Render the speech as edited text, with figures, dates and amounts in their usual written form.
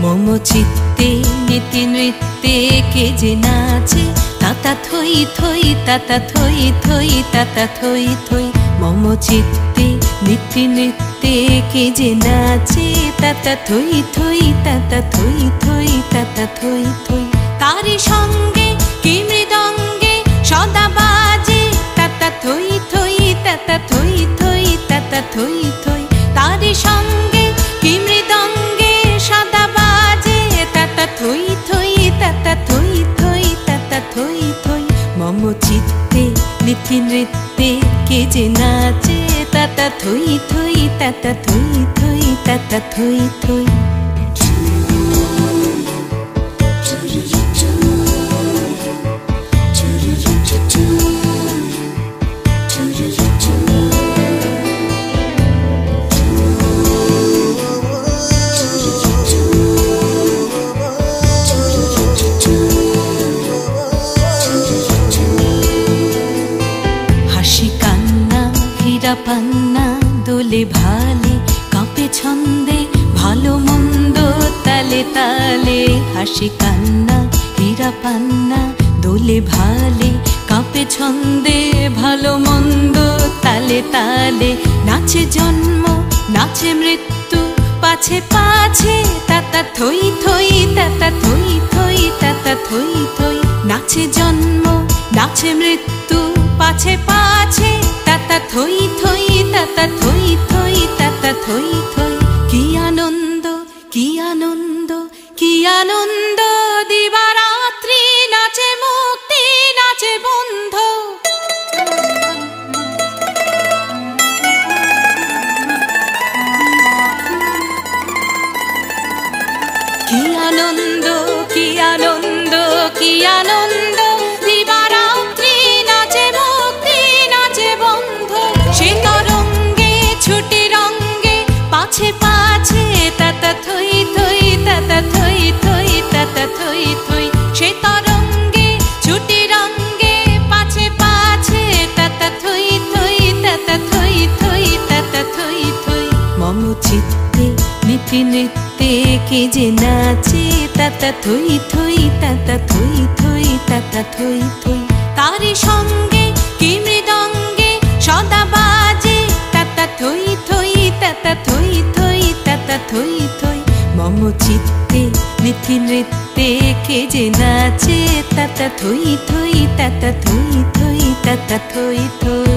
মম চিত্তে নীতি নৃত্যে কে যে নাচে তাতা থই থই তাতা থই থই তাতা থই থই মম চিত্তে নীতি নৃত্যে কে যে নাচে তাতা থই থই তাতা থই থই তাতা থই থই তারি সঙ্গে কি মৃদঙ্গে সদা বাজে তাতা থই থই তাতা থই থই তাতা থই থই তারি সঙ্গে কি মৃদঙ্গে সদা বাজে তাতা থই থই তাতা থই থই তাতা থই থই মম চিত্তে নীতি নৃত্যে কে যে নাচে তাতা থই থই তাতা থই থই তাতা থই থই পান্না দোলে ভালে কাঁপে ছন্দে ভালো মন্দ তালে তালে হাসি কান্না হীরা পান্না দোলে ভালে কাঁপে ছন্দে ভালো মন্দ তালে তালে নাচে জন্ম নাচে মৃত্যু পাছে পাছে তাতা থই থই তাতা থই থই তাতা থই থই নাচে জন্ম নাচে মৃত্যু পাছে পাছে তাতা থই থই তাতা থই থই তাতা থই থই কি আনন্দ কি আনন্দ কি আনন্দ দিবারাত্রি নাচে মুক্তি নাচে বন্ধ কি আনন্দ কি আনন্দ কি আনন্দ দিবারাত্রি নাচে মুক্তি নাচে বন্ধ সে তরঙ্গে ছুটি রঙ্গে পাছে পাছে তাতা থই থই তাতা থই থই তাতা থই থই সে তরঙ্গে ছুটি রঙ্গে পাছে পাছে তাতা থই থই তাতা থই থই তাতা থই থই মম চিত্তে নীতি নৃত্যে কে যে নাচে তাতা থই থই তাতা থই থই তাতা থই থই তারি সঙ্গে কি মৃদঙ্গে সদা বাজে তাতা থই থই তাতা থই থই তাতা থই থই মম চিত্তে নীতি নৃত্যে কে যে নাচে তাতা থই থই তাতা থই থই তাতা থই থই